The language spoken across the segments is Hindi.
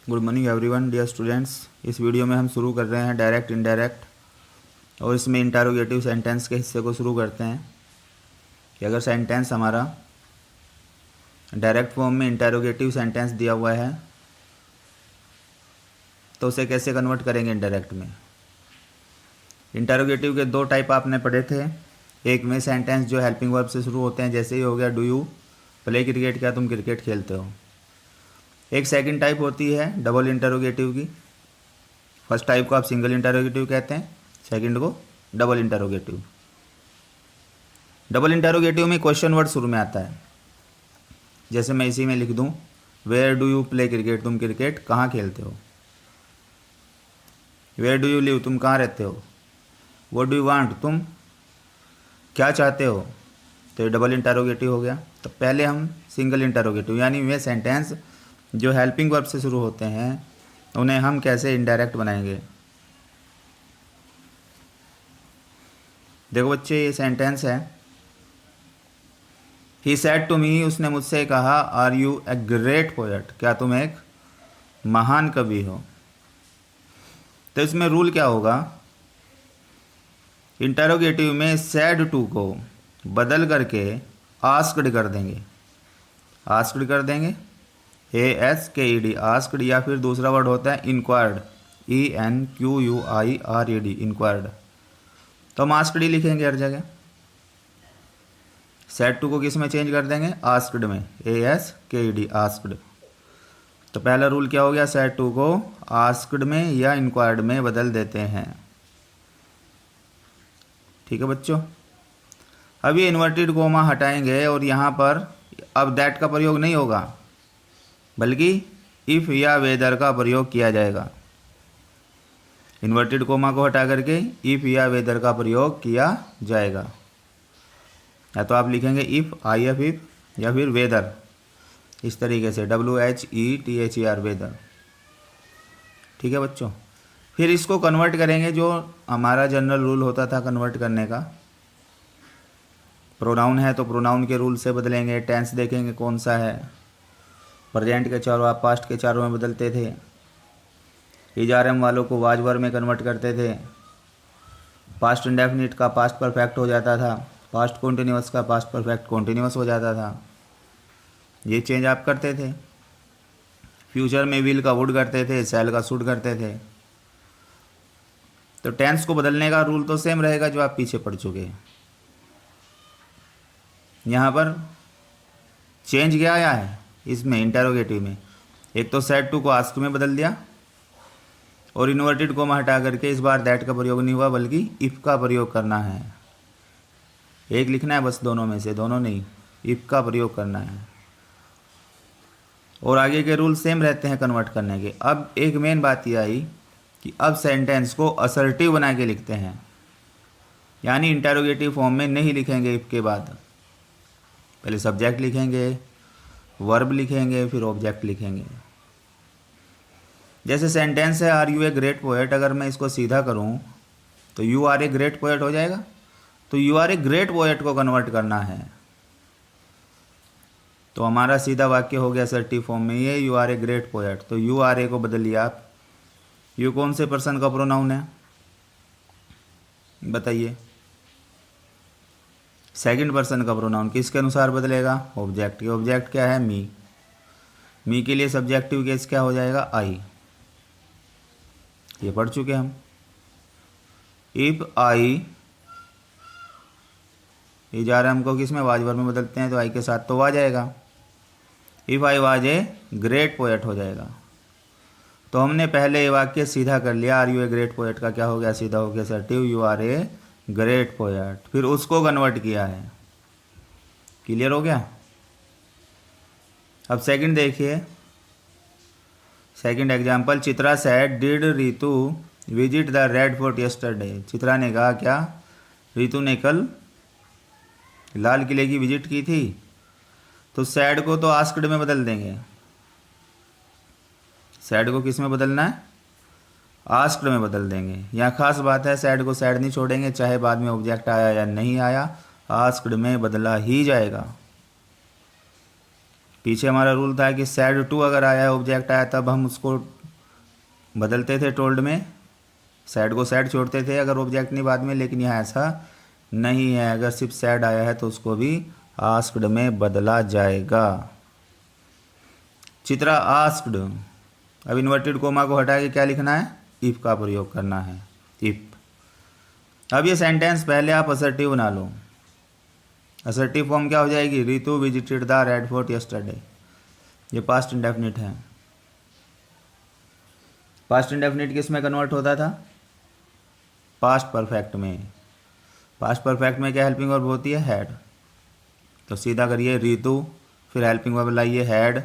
Good morning everyone dear students. इस वीडियो में हम शुरू कर रहे हैं डायरेक्ट इनडायरेक्ट और इसमें इंटरोगेटिव सेंटेंस के हिस्से को शुरू करते हैं कि अगर सेंटेंस हमारा डायरेक्ट फॉर्म में इंटरोगेटिव सेंटेंस दिया हुआ है तो उसे कैसे कन्वर्ट करेंगे इनडायरेक्ट में। इंटरोगेटिव के दो टाइप आपने पढ़े थे। एक में सेंटेंस जो हेल्पिंग वर्ब से शुरू होते हैं, जैसे ही हो गया डू यू प्ले क्रिकेट, क्या तुम क्रिकेट खेलते हो। एक सेकंड टाइप होती है डबल इंटरोगेटिव की। फर्स्ट टाइप को आप सिंगल इंटरोगेटिव कहते हैं, सेकंड को डबल इंटरोगेटिव। डबल इंटरोगेटिव में क्वेश्चन वर्ड शुरू में आता है। जैसे मैं इसी में लिख दूं where do you play cricket, तुम क्रिकेट कहाँ खेलते हो। वेयर डू यू लिव, तुम कहाँ रहते हो। व्हाट डू यू वांट, तुम क्या चाहते हो। तो ये डबल इंटरोगेटिव हो गया। तो पहले हम सिंगल इंटरोगेटिव यानी वे सेंटेंस जो हेल्पिंग वर्ब से शुरू होते हैं उन्हें हम कैसे इनडायरेक्ट बनाएंगे। देखो बच्चे, ये सेंटेंस है ही सेड टू मी, उसने मुझसे कहा are you a great poet, क्या तुम एक महान कवि हो। तो इसमें रूल क्या होगा, इंटरोगेटिव में सेड टू को बदल करके आस्क्ड कर देंगे। आस्क्ड कर देंगे ASKED, आस्क्ड, या फिर दूसरा वर्ड होता है इंक्वायर्ड, ENQUIRED, इंक्वायर्ड। तो हम आस्क्ड ही लिखेंगे हर जगह। सेड टू को किस में चेंज कर देंगे, आस्क्ड में, ASKED, आस्क्ड। तो पहला रूल क्या हो गया, सेड टू को आस्क्ड में या इंक्वायर्ड में बदल देते हैं। ठीक है बच्चों। अब ये इन्वर्टेड कोमा हटाएंगे और यहाँ पर अब दैट का प्रयोग नहीं होगा, बल्कि इफ़ या वेदर का प्रयोग किया जाएगा। इन्वर्टेड कोमा को हटा करके इफ़ या वेदर का प्रयोग किया जाएगा। या तो आप लिखेंगे इफ़, IF इफ, या फिर वेदर, इस तरीके से WHETHER, वेदर। ठीक है बच्चों। फिर इसको कन्वर्ट करेंगे, जो हमारा जनरल रूल होता था कन्वर्ट करने का। प्रोनाउन है तो प्रोनाउन के रूल से बदलेंगे। टेंस देखेंगे कौन सा है, प्रेजेंट के चारों आप पास्ट के चारों में बदलते थे। HRM वालों को वाज वर्ब में कन्वर्ट करते थे। पास्ट इंडेफिनिट का पास्ट परफेक्ट हो जाता था, पास्ट कॉन्टिन्यूअस का पास्ट परफेक्ट कॉन्टिन्यूअस हो जाता था। ये चेंज आप करते थे। फ्यूचर में विल का वुड करते थे, शैल का शुड करते थे। तो टेंस को बदलने का रूल तो सेम रहेगा जो आप पीछे पढ़ चुके हैं। यहाँ पर चेंज क्या आया है इसमें इंटरोगेटिव में, एक तो सेड टू को आस्क में बदल दिया और इन्वर्टेड कोमा हटा करके इस बार दैट का प्रयोग नहीं हुआ, बल्कि इफ़ का प्रयोग करना है। एक लिखना है बस, दोनों में से, दोनों नहीं, इफ़ का प्रयोग करना है। और आगे के रूल सेम रहते हैं कन्वर्ट करने के। अब एक मेन बात यह आई कि अब सेंटेंस को असर्टिव बना के लिखते हैं, यानी इंटरोगेटिव फॉर्म में नहीं लिखेंगे इफ़ के बाद। पहले सब्जेक्ट लिखेंगे, वर्ब लिखेंगे, फिर ऑब्जेक्ट लिखेंगे। जैसे सेंटेंस है are you a great poet, अगर मैं इसको सीधा करूं तो you are a great poet हो जाएगा। तो you are a great poet को कन्वर्ट करना है, तो हमारा सीधा वाक्य हो गया असर्टिव फॉर्म में ये, you are a great poet. तो यू आर ए को बदलिए आप। यू कौन से पर्सन का प्रोनाउन है बताइए, सेकंड पर्सन का प्रोनाउन। किसके अनुसार बदलेगा, ऑब्जेक्ट के। ऑब्जेक्ट क्या है, मी। मी के लिए सब्जेक्टिव केस क्या हो जाएगा, आई। ये पढ़ चुके हम। इफ आई, ये जा रहा है हमको किस में, वाज वर्ब में बदलते हैं तो आई के साथ तो आ जाएगा। If I was a great poet हो जाएगा। तो हमने पहले ये वाक्य सीधा कर लिया, are you a great poet का क्या हो गया, सीधा हो गया assertive, you are a great poet. फिर उसको कन्वर्ट किया है। क्लियर हो गया। अब सेकंड देखिए, second example, Chitra said did Ritu visit the red fort yesterday. Chitra ने कहा क्या रीतू ने कल लाल किले की विजिट की थी। तो सैड को तो आस्क्ड में बदल देंगे। सैड को किस में बदलना है, आस्क्ड में बदल देंगे। यहाँ खास बात है, सैड को सैड नहीं छोड़ेंगे, चाहे बाद में ऑब्जेक्ट आया या नहीं आया, आस्क्ड में बदला ही जाएगा। पीछे हमारा रूल था कि सैड टू अगर आया है, ऑब्जेक्ट आया, तब हम उसको बदलते थे टोल्ड में, सैड को सैड छोड़ते थे अगर ऑब्जेक्ट नहीं बाद में, लेकिन यहाँ ऐसा नहीं है, अगर सिर्फ सैड आया है तो उसको भी आस्क्ड में बदला जाएगा। चित्रा आस्क्ड, अब इन्वर्टेड कोमा को हटा के क्या लिखना है, इफ़ का प्रयोग करना है, इफ़। अब ये सेंटेंस पहले आप असर्टिव बना लो। असर्टिव फॉर्म क्या हो जाएगी, Ritu visited the red fort yesterday, ये पास्ट इंडेफिनिट है। पास्ट इंडेफिनिट किस में कन्वर्ट होता था, पास्ट परफेक्ट में। पास्ट परफेक्ट में क्या हेल्पिंग वर्ब होती है, हैड। तो सीधा करिए रितु, फिर हेल्पिंग वर्ब लाइए हैड,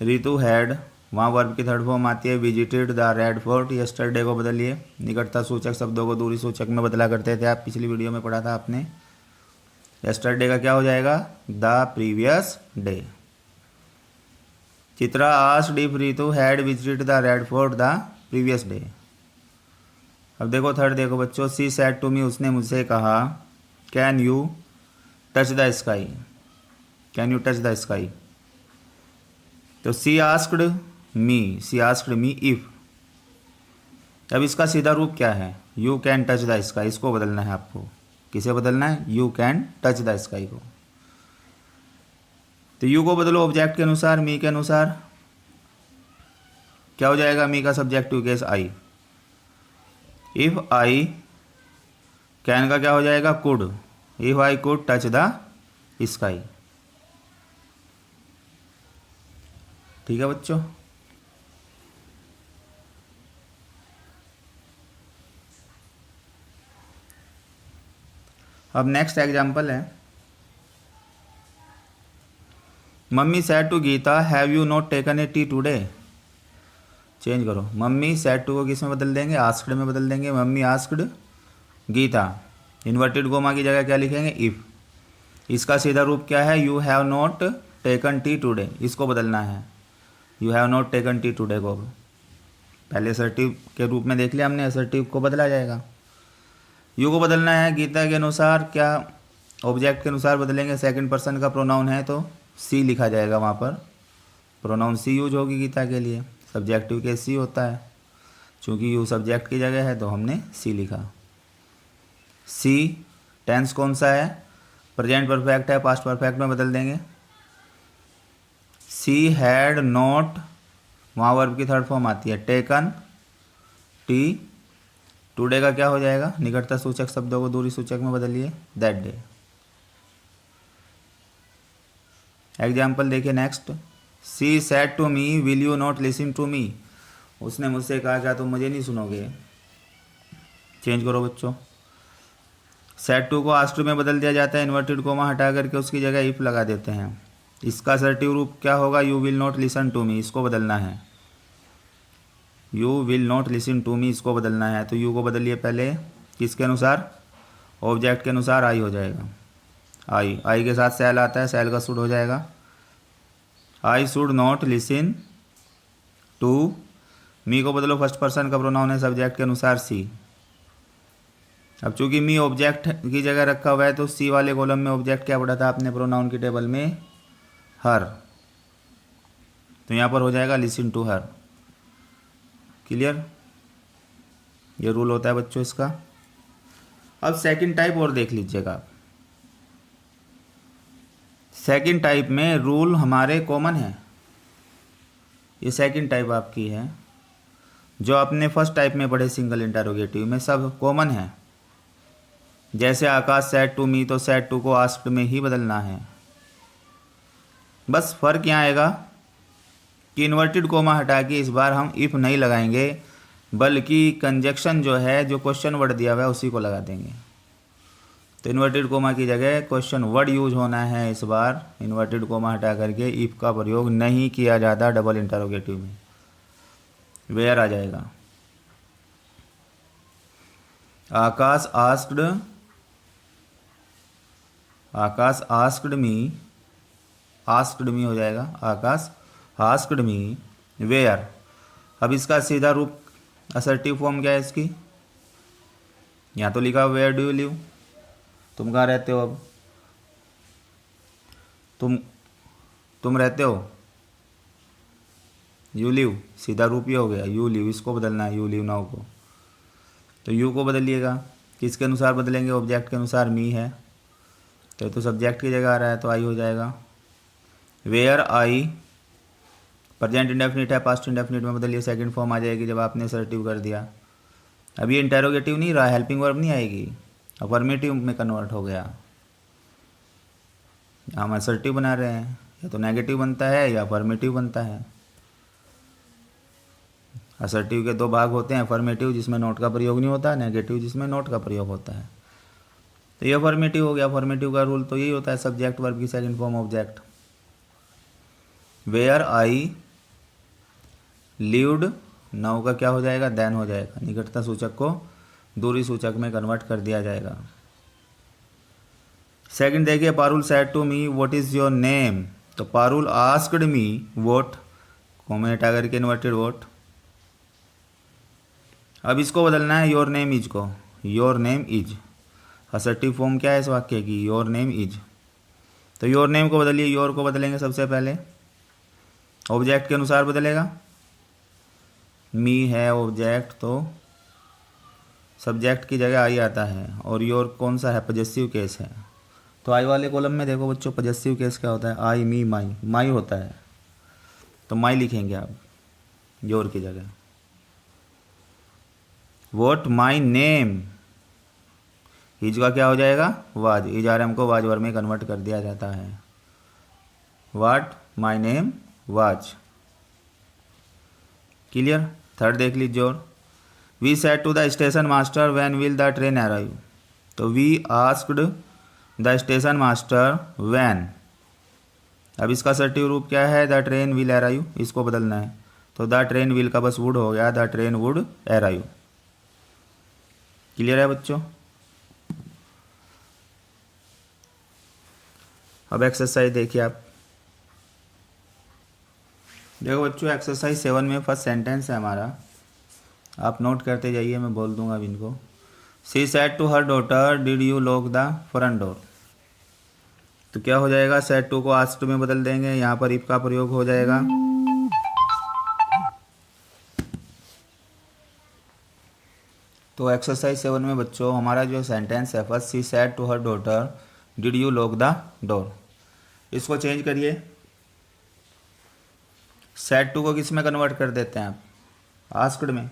रितु हैड, वहाँ वर्ब की थर्ड फॉर्म आती है visited the red fort, yesterday को बदलिए, निकटता सूचक शब्दों को दूरी सूचक में बदला करते थे आप, पिछली वीडियो में पढ़ा था आपने। यस्टरडे का क्या हो जाएगा, the previous day. Chitra asked if Ritu had visited the red fort the previous day. अब देखो थर्ड, देखो बच्चों, सी सैड टू मी, उसने मुझसे कहा, can you touch the sky, can you touch the sky. तो सी आस्क्ड मी इफ, अब इसका सीधा रूप क्या है, you can touch the sky, इसको बदलना है आपको। किसे बदलना है, you can touch the sky को। तो यू को बदलो ऑब्जेक्ट के अनुसार, मी के अनुसार, क्या हो जाएगा, मी का subjective case I. If I, can का क्या हो जाएगा, could, if I could touch the sky. ठीक है बच्चों। अब नेक्स्ट एग्जाम्पल है, mummy said to Geeta have you not taken a tea today. Change करो, मम्मी सैड टू को किस में बदल देंगे, आस्क्ड में बदल देंगे। Mummy asked Geeta, inverted comma की जगह क्या लिखेंगे, इफ। इसका सीधा रूप क्या है, you have not taken T today, इसको बदलना है, you have not taken T today को। पहले असर्टिव के रूप में देख लिया हमने, असर्टिव को बदला जाएगा। यू को बदलना है गीता के अनुसार, क्या ऑब्जेक्ट के अनुसार बदलेंगे, सेकंड पर्सन का प्रोनाउन है तो सी लिखा जाएगा, वहाँ पर प्रोनाउन सी यूज होगी गीता के लिए, सब्जेक्टिव के सी होता है, चूँकि यू सब्जेक्ट की जगह है तो हमने सी लिखा। सी टेंस कौन सा है, प्रेजेंट परफेक्ट है, पास्ट परफेक्ट में बदल देंगे। सी हैड नॉट, वहाँ वर्ब की थर्ड फॉर्म आती है टेकन टी, टुडे का क्या हो जाएगा, निकटता सूचक शब्दों को दूरी सूचक में बदलिए, दैट डे। एग्जाम्पल देखिए next, she said to me will you not listen to me, उसने मुझसे कहा क्या तुम मुझे नहीं सुनोगे। चेंज करो बच्चों, सैड टू को आस्क्ड में बदल दिया जाता है, इन्वर्टेड कोमा हटा करके उसकी जगह इफ लगा देते हैं। इसका असर्टिव रूप क्या होगा, you will not listen to me, इसको बदलना है, you will not listen to me, इसको बदलना है। तो यू को बदलिए पहले किसके अनुसार, ऑब्जेक्ट के अनुसार, आई हो जाएगा, आई के साथ सैल आता है, सैल का शुड हो जाएगा, I should not listen to me को बदलो, फर्स्ट पर्सन का प्रोनाउन है, सब्जेक्ट के अनुसार सी। अब चूंकि मी ऑब्जेक्ट की जगह रखा हुआ है तो सी वाले कॉलम में ऑब्जेक्ट क्या पढ़ा था आपने प्रोनाउन की टेबल में, हर, तो यहाँ पर हो जाएगा लिसन टू हर। क्लियर, ये रूल होता है बच्चों इसका। अब सेकंड टाइप और देख लीजिएगा, सेकंड टाइप में रूल हमारे कॉमन है, ये सेकंड टाइप आपकी है, जो आपने फर्स्ट टाइप में पढ़े सिंगल इंटरोगेटिव में सब कॉमन है। जैसे आकाश सैड टू मी, तो सैड टू को आस्क्ड में ही बदलना है, बस फर्क यहाँ आएगा कि इन्वर्टेड कोमा हटा के इस बार हम इफ़ नहीं लगाएंगे, बल्कि कंजक्शन जो है, जो क्वेश्चन वर्ड दिया हुआ है उसी को लगा देंगे। तो इन्वर्टेड कोमा की जगह क्वेश्चन वर्ड यूज होना है, इस बार इन्वर्टेड कोमा हटा करके इफ़ का प्रयोग नहीं किया जाता डबल इंटरोगेटिव में, वेयर आ जाएगा। आकाश आस्क्ड मी, आस्क्ड मी हो जाएगा, आकाश आस्क्ड मी वेयर। अब इसका सीधा रूप असर्टिव फॉर्म क्या है इसकी, यहाँ तो लिखा वेयर डू यू लिव, तुम कहाँ रहते हो, अब तुम रहते हो, यू लिव सीधा रूप ही हो गया, यू लिव इसको बदलना है, यू लिव नाउ को। तो यू को बदलिएगा, किसके अनुसार बदलेंगे, ऑब्जेक्ट के अनुसार। मी है तो सब्जेक्ट की जगह आ रहा है तो आई हो जाएगा। वेयर आई प्रेजेंट इंडेफिनिट है, पास्ट इंडेफिनिट में बदलिए, सेकंड फॉर्म आ जाएगी जब आपने असर्टिव कर दिया। अब ये इंटेरोगेटिव नहीं रहा, हेल्पिंग वर्ब नहीं आएगी, अफर्मेटिव में कन्वर्ट हो गया। हम असर्टिव बना रहे हैं, या तो नेगेटिव बनता है या अफर्मेटिव बनता है। असर्टिव के दो भाग होते हैं, अफर्मेटिव जिसमें नोट का प्रयोग नहीं होता, नेगेटिव जिसमें नोट का प्रयोग होता है। तो ये अफर्मेटिव हो गया। अफर्मेटिव का रूल तो यही होता है, सब्जेक्ट वर्ब की second form object. Where I lived, now का क्या हो जाएगा, देन हो जाएगा। निकटता सूचक को दूरी सूचक में कन्वर्ट कर दिया जाएगा। सेकंड देखिए, Parul said to me what is your name. तो Parul asked me what, comma हटा करके इन्वर्टेड व्हाट। अब इसको बदलना है योर नेम इज को, your name is. Assertive form क्या है इस वाक्य की, योर नेम इज। तो योर नेम को बदलिए, योर को बदलेंगे सबसे पहले, ऑब्जेक्ट के अनुसार बदलेगा। मी है ऑब्जेक्ट तो सब्जेक्ट की जगह आई आता है, और योर कौन सा है, पजेसिव केस है। तो आई वाले कॉलम में देखो बच्चों, पजेसिव केस क्या होता है, आई मी माई, माई होता है तो माई लिखेंगे आप योर की जगह। वॉट माई नेम, इज का क्या हो जाएगा, वाज। इज आर एम को वाज वर्ब में कन्वर्ट कर दिया जाता है। What my name was. Clear. Third देख लीजिए। और we said to the station master when will the train arrive. तो we asked the station master when, अब इसका असर्टिव रूप क्या है, द ट्रेन विल अराइव, इसको बदलना है। तो द ट्रेन विल का बस वुड हो गया, the train would arrive. Clear है बच्चों। अब एक्सरसाइज देखिए आप, देखो बच्चों एक्सरसाइज 7 में फर्स्ट सेंटेंस है हमारा, आप नोट करते जाइए, मैं बोल दूंगा अब इनको। She said to her daughter did you lock the front door. तो क्या हो जाएगा, सेड टू को आस्क्ड में बदल देंगे, यहाँ पर इफ का प्रयोग हो जाएगा। तो एक्सरसाइज 7 में बच्चों हमारा जो सेंटेंस है first, she said to her daughter did you lock the door, इसको चेंज करिए। सेड टू को किस में कन्वर्ट कर देते हैं आप, आस्क्ड में।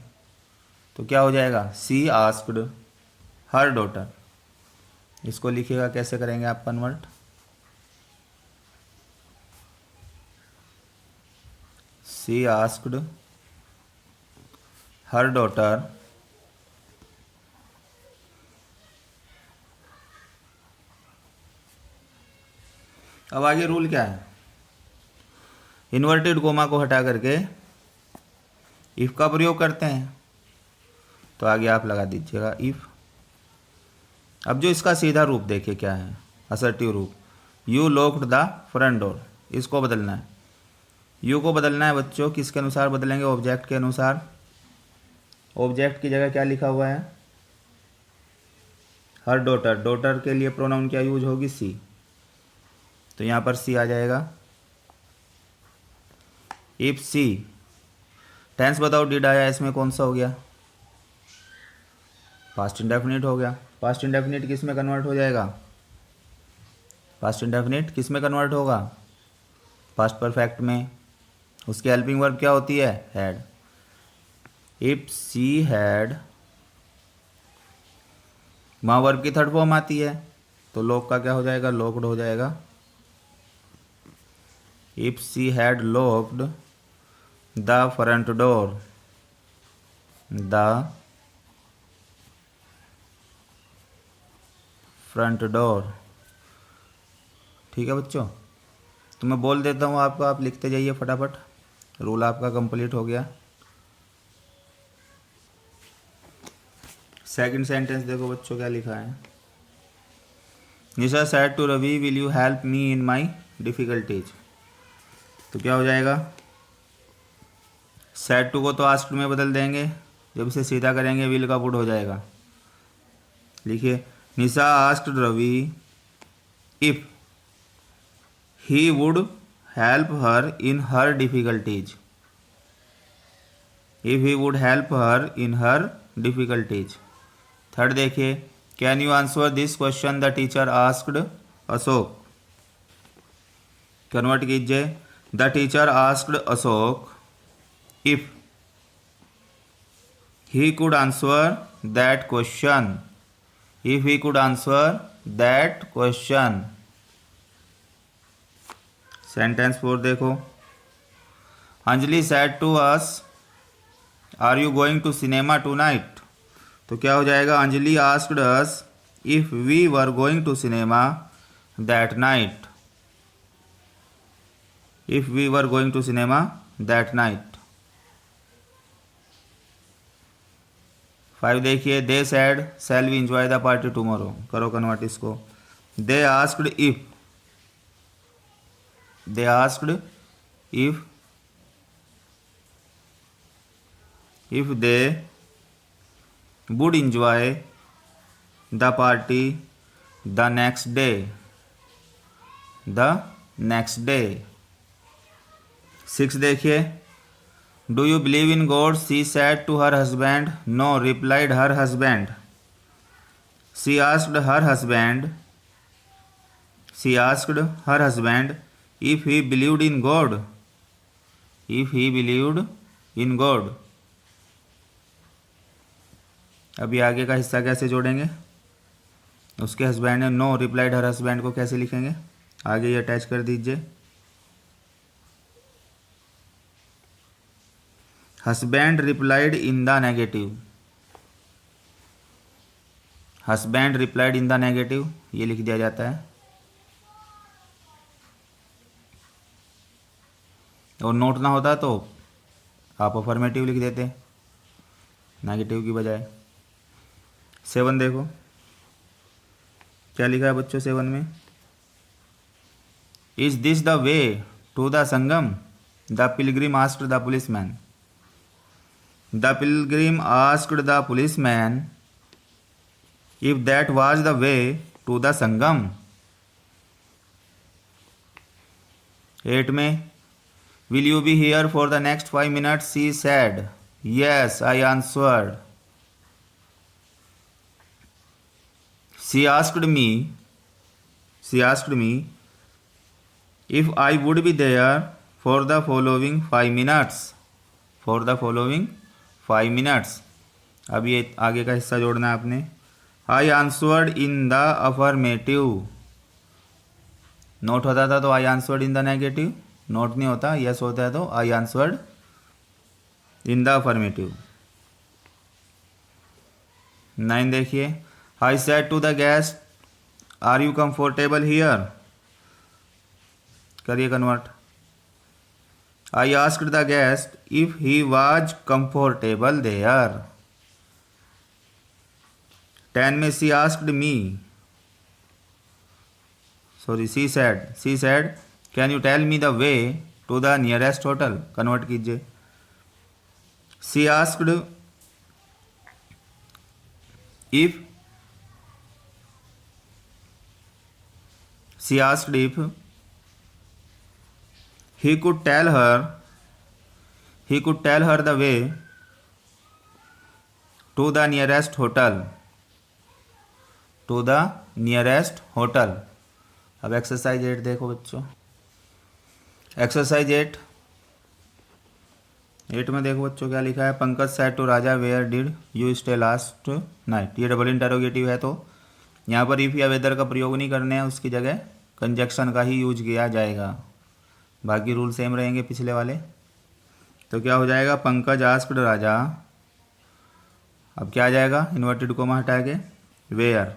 तो क्या हो जाएगा, सी आस्क्ड हर डॉटर। इसको लिखिएगा, कैसे करेंगे आप कन्वर्ट, सी आस्क्ड हर डॉटर अब आगे रूल क्या है, इन्वर्टेड कोमा को हटा करके इफ का प्रयोग करते हैं। तो आगे आप लगा दीजिएगा इफ। अब जो इसका सीधा रूप देखिए क्या है, असर्टिव रूप, you locked the front door, इसको बदलना है। यू को बदलना है बच्चों, किसके अनुसार बदलेंगे, ऑब्जेक्ट के अनुसार। ऑब्जेक्ट की जगह क्या लिखा हुआ है, हर डॉटर। डॉटर के लिए प्रोनाउन क्या यूज होगी, सी। तो यहाँ पर सी आ जाएगा। इफ सी, टेंस बताओ, डिड आया इसमें कौन सा हो गया, पास्ट इंडेफिनिट हो गया। पास्ट इंडेफिनिट किस में कन्वर्ट हो जाएगा, पास्ट इंडेफिनिट किस में कन्वर्ट होगा, पास्ट परफेक्ट में। उसकी हेल्पिंग वर्ब क्या होती है, हैड। इफ सी हैड, वहाँ वर्ब की थर्ड फॉर्म आती है, तो लॉक का क्या हो जाएगा, लॉक्ड हो जाएगा। If she had locked the front door, the front door. ठीक है बच्चों, तो मैं बोल देता हूँ आपको, आप लिखते जाइए फटाफट। रूल आपका कंप्लीट हो गया। सेकंड सेंटेंस देखो बच्चों क्या लिखा है, Nisha said to Ravi will you help me in my difficulties. तो क्या हो जाएगा, सेड टू को तो आस्क्ड में बदल देंगे, जब इसे सीधा करेंगे विल का वुड हो जाएगा। लिखिए, Nisha asked Ravi if he would help her in her difficulties. If he would help her in her difficulties. Third देखिए, can you answer this question the teacher asked Ashok. Convert कीजिए, the teacher asked Ashok if he could answer that question, if he could answer that question। Sentence 4 देखो, Anjali said to us are you going to cinema tonight। तो क्या हो जाएगा, Anjali asked us if we were going to cinema that night, if we were going to cinema that night। 5 देखिए, they said shall we enjoy the party tomorrow. करो कन्वर्ट इसको, they asked if, they asked if they would enjoy the party the next day, the next day. 6 देखिए, do you believe in God she said to her husband. No replied her husband. She asked her husband, she asked her husband if he believed in God, if he believed in God. अभी आगे का हिस्सा कैसे जोड़ेंगे, उसके हस्बैंड ने नो रिप्लाइड हर हस्बैंड को कैसे लिखेंगे, आगे ये अटैच कर दीजिए। Husband replied in the negative, husband replied in the negative, ये लिख दिया जाता है। और नोट ना होता तो आप अफर्मेटिव लिख देते नेगेटिव की बजाय। 7 देखो, क्या लिखा है बच्चों 7 में, is this the way to the Sangam, the pilgrim asked the policeman. The pilgrim asked the policeman if that was the way to the Sangam। 8 में, will you be here for the next 5 minutes, she said। Yes, I answered। She asked me if I would be there for the following 5 minutes, for the following 5 minutes। अब ये आगे का हिस्सा जोड़ना है आपने। I answered in the affirmative. Note होता था तो I answered in the negative, note नहीं होता, यस होता है तो I answered in the affirmative. 9 देखिए, I said to the guest are you comfortable here. करिए convert, I asked the guest if he was comfortable there। 10 में, she asked me, sorry she said can you tell me the way to the nearest hotel। Convert कीजिए, she asked if he could tell her the way to the nearest hotel, to the nearest hotel। अब एक्सरसाइज 8 देखो बच्चों, एक्सरसाइज 8 में देखो बच्चों क्या लिखा है, Pankaj said to Raja where did you stay last night. ये डबल इंटरोगेटिव है तो यहाँ पर इफ या वेदर का प्रयोग नहीं करने हैं, उसकी जगह कंजक्शन का ही यूज किया जाएगा, बाकी रूल सेम रहेंगे पिछले वाले। तो क्या हो जाएगा, पंकज आस्क्ड राजा, अब क्या आ जाएगा इन्वर्टेड कोमा हटा के वेयर।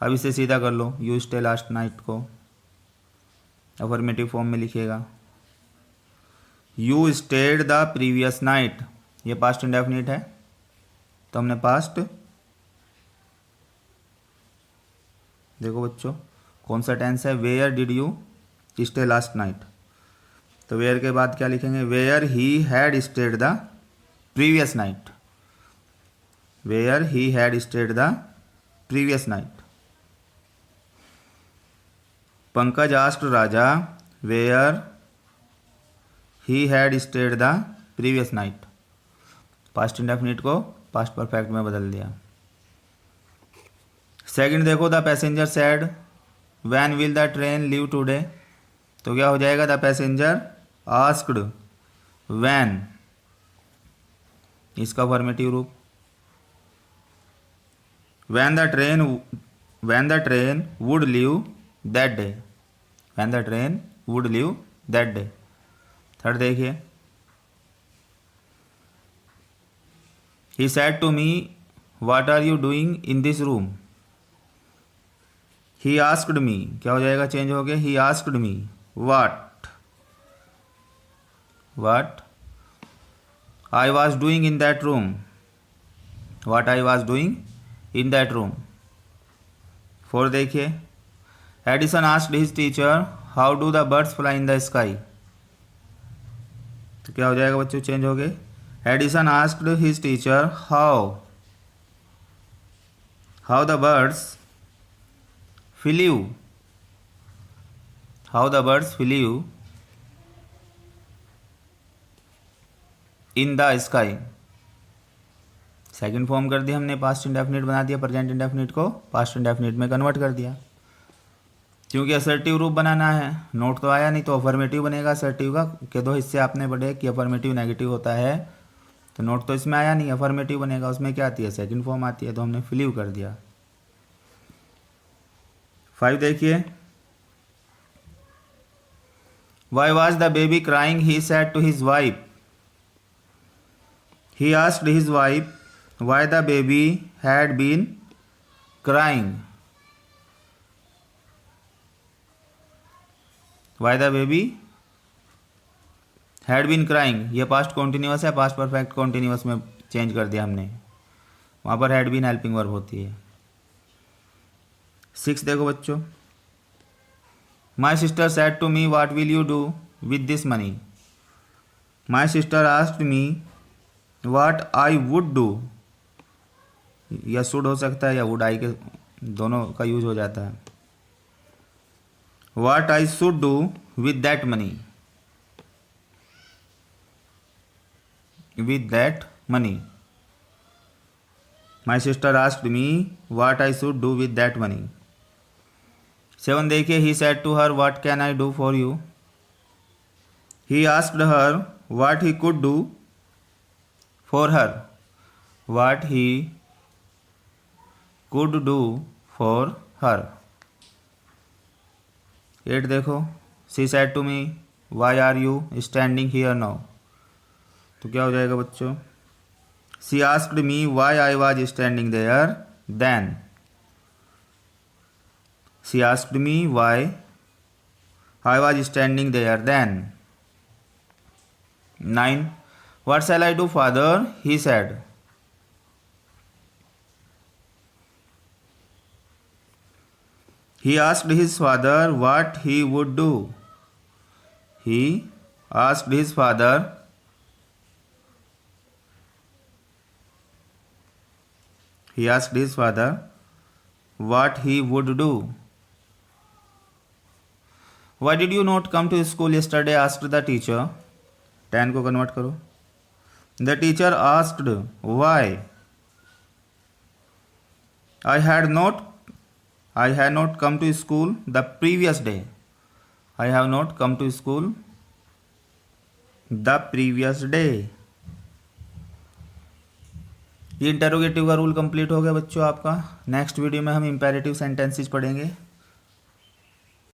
अब इसे सीधा कर लो, यू स्टे लास्ट नाइट को अफर्मेटिव फॉर्म में लिखिएगा। You stayed the previous night, ये पास्ट इंडेफिनिट है तो हमने पास्ट, देखो बच्चों कौन सा टेंस है, where did you stay last night. तो वेयर के बाद क्या लिखेंगे, where he had stayed the previous night, where he had stayed the previous night. Pankaj asked Raja where he had stayed the previous night. Past indefinite को पास्ट परफेक्ट में बदल दिया। सेकंड देखो, the passenger said when will the train leave today, तो क्या हो जाएगा, द पैसेंजर आस्क्ड व्हेन, इसका अफर्मेटिव रूप। When the train would leave that day, when the train would leave that day. Third देखिए, he said to me what are you doing in this room, he asked me, क्या हो जाएगा, चेंज हो गया, he asked me what I was doing in that room, what I was doing in that room। Four देखिए, Edison asked his teacher how do the birds fly in the sky, तो क्या हो जाएगा बच्चों, चेंज हो गए, Edison asked his teacher how the birds flew, how the birds flew in the sky. Second form कर दिया हमने, पास्ट इंडेफिनिट बना दिया, प्रेजेंट इंडेफिनिट को पास्ट इंडेफिनिट में कन्वर्ट कर दिया। क्योंकि असर्टिव रूप बनाना है, नोट तो आया नहीं, तो अफर्मेटिव बनेगा असर्टिव का, के दो हिस्से आपने पढ़े कि अफर्मेटिव नेगेटिव होता है, तो नोट तो इसमें आया नहीं, अफर्मेटिव बनेगा, उसमें क्या आती है, सेकेंड फॉर्म आती है, तो हमने फ्लीव कर दिया। 5 देखिए, why was the baby crying, he said to his wife, he asked his wife why the baby had been crying, why the baby had been crying, ये पास्ट कॉन्टिन्यूअस है, पास्ट परफेक्ट कॉन्टिन्यूअस में चेंज कर दिया हमने, वहाँ पर हैड बीन हेल्पिंग वर्ब होती है। 6 देखो बच्चों, my sister said to me what will you do with this money, my sister asked me what I would do, या शुड हो सकता है या वुड, आई के दोनों का यूज हो जाता है। What I should do with that money, my sister asked me what I should do with that money. 7 देखिए, he said to her what can I do for you, he asked her what he could do for her, what he could do for her। 8 देखो, she said to me why are you standing here now, तो क्या हो जाएगा बच्चों, she asked me why I was standing there then, she asked me why I was standing there then। 9 What shall I do, father? He said. He asked his father what he would do. He asked his father what he would do। Why did you not come to school yesterday? asked the teacher। 10 को कन्वर्ट करो, the teacher asked why, I had not come to school the previous day, I have not come to school the previous day। ये इंटेरोगेटिव का रूल कंप्लीट हो गया बच्चों आपका। नेक्स्ट वीडियो में हम इंपेरेटिव सेंटेंसेस पढ़ेंगे।